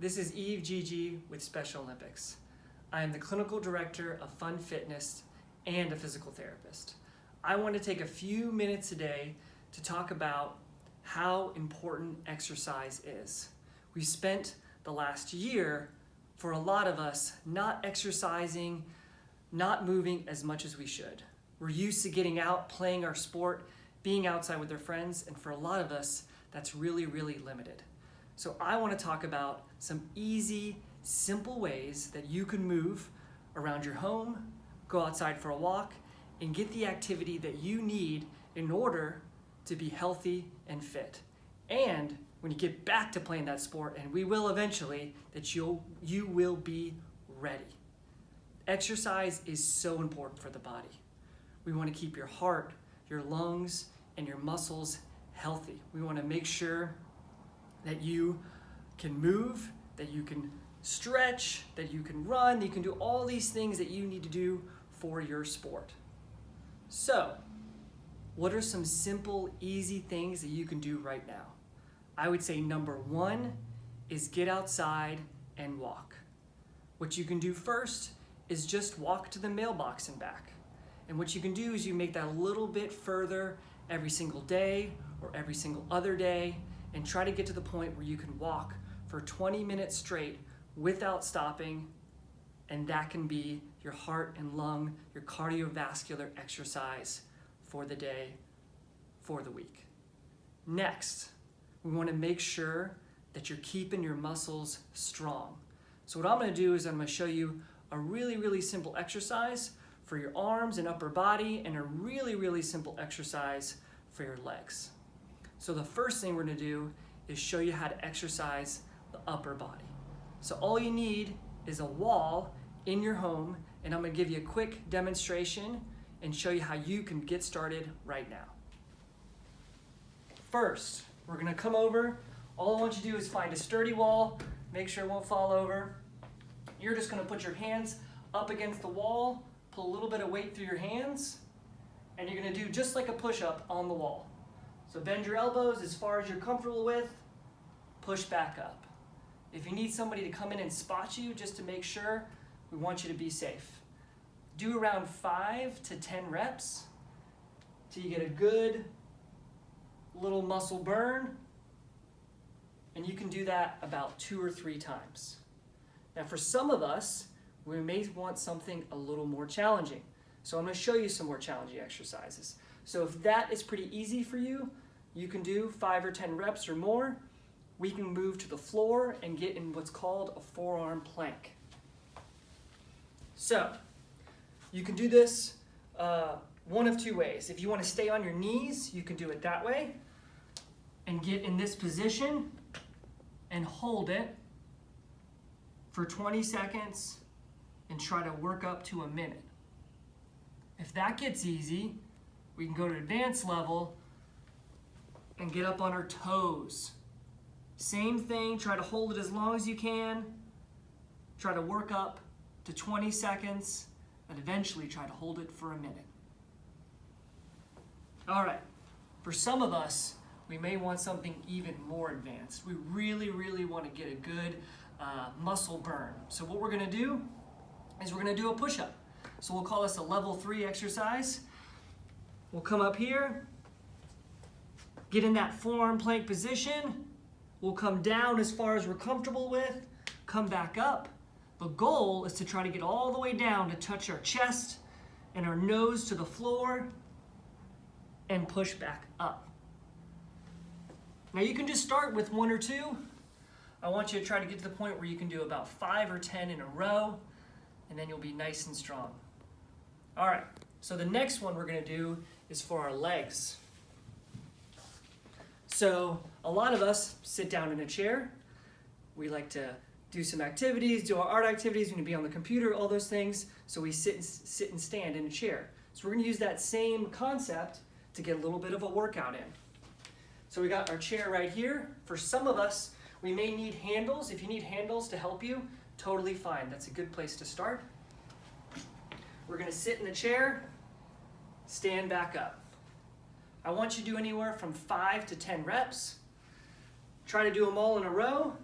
This is Eve Gigi with Special Olympics. I am the Clinical Director of Fun Fitness and a physical therapist. I want to take a few minutes today to talk about how important exercise is. We spent the last year, for a lot of us, not exercising, not moving as much as we should. We're used to getting out, playing our sport, being outside with our friends, and for a lot of us, that's really, really limited. So I want to talk about some easy, simple ways that you can move around your home, go outside for a walk, and get the activity that you need in order to be healthy and fit. And when you get back to playing that sport, and we will eventually, that you will be ready. Exercise is so important for the body. We want to keep your heart, your lungs, and your muscles healthy. We want to make sure that you can move, that you can stretch, that you can run, that you can do all these things that you need to do for your sport. So, what are some simple, easy things that you can do right now? I would say number one is get outside and walk. What you can do first is just walk to the mailbox and back. And what you can do is you make that a little bit further every single day or every single other day, and try to get to the point where you can walk for 20 minutes straight without stopping, and that can be your heart and lung, your cardiovascular exercise for the day, for the week. Next, we want to make sure that you're keeping your muscles strong. So what I'm going to do is I'm going to show you a really, really simple exercise for your arms and upper body, and a really, really simple exercise for your legs. So the first thing we're going to do is show you how to exercise the upper body. So all you need is a wall in your home, and I'm going to give you a quick demonstration and show you how you can get started right now. First, we're going to come over. All I want you to do is find a sturdy wall, make sure it won't fall over. You're just going to put your hands up against the wall, pull a little bit of weight through your hands, and you're going to do just like a push-up on the wall. So bend your elbows as far as you're comfortable with, push back up. If you need somebody to come in and spot you just to make sure, we want you to be safe. Do around 5 to 10 reps till you get a good little muscle burn, and you can do that about 2 or 3 times. Now for some of us, we may want something a little more challenging. So I'm going to show you some more challenging exercises. So if that is pretty easy for you, you can do 5 or 10 reps or more. We can move to the floor and get in what's called a forearm plank. So you can do this one of 2 ways. If you want to stay on your knees, you can do it that way and get in this position and hold it for 20 seconds and try to work up to a minute. If that gets easy, we can go to advanced level and get up on our toes. Same thing, try to hold it as long as you can. Try to work up to 20 seconds and eventually try to hold it for a minute. All right, for some of us, we may want something even more advanced. We really, really want to get a good muscle burn. So what we're going to do is we're going to do a push-up. So we'll call this a level 3 exercise. We'll come up here, get in that forearm plank position. We'll come down as far as we're comfortable with, come back up. The goal is to try to get all the way down to touch our chest and our nose to the floor and push back up. Now you can just start with 1 or 2. I want you to try to get to the point where you can do about 5 or 10 in a row, and then you'll be nice and strong. All right, so the next one we're going to do is for our legs. So a lot of us sit down in a chair. We like to do some activities, do our art activities, we need to be on the computer, all those things. So we sit and stand in a chair. So we're going to use that same concept to get a little bit of a workout in. So we got our chair right here. For some of us, we may need handles. If you need handles to help you, totally fine. That's a good place to start. We're going to sit in the chair, stand back up. I want you to do anywhere from 5 to 10 reps. Try to do them all in a row,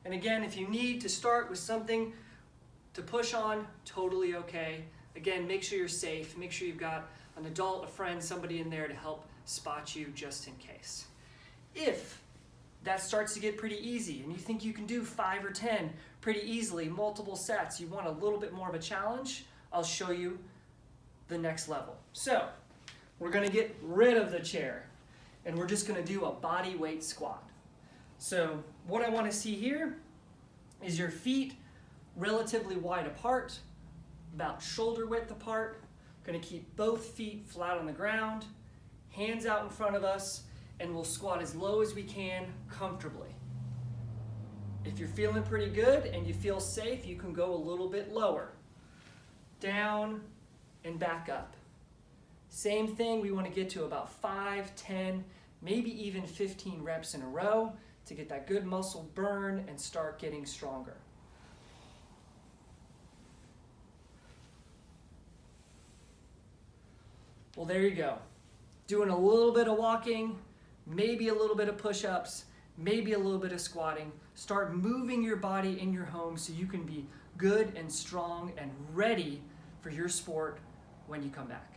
And again, if you need to start with something to push on, totally okay. Again, make sure you're safe. Make sure you've got an adult, a friend, somebody in there to help spot you just in case. If that starts to get pretty easy and you think you can do 5 or 10 pretty easily, multiple sets, you want a little bit more of a challenge, I'll show you the next level. So we're going to get rid of the chair and we're just going to do a body weight squat. So what I want to see here is your feet relatively wide apart, about shoulder width apart. Going to keep both feet flat on the ground, hands out in front of us, and we'll squat as low as we can comfortably. If you're feeling pretty good and you feel safe, you can go a little bit lower. Down and back up. Same thing, we want to get to about 5, 10, maybe even 15 reps in a row to get that good muscle burn and start getting stronger. Well, there you go. Doing a little bit of walking, maybe a little bit of push-ups, maybe a little bit of squatting. Start moving your body in your home so you can be good and strong and ready for your sport when you come back.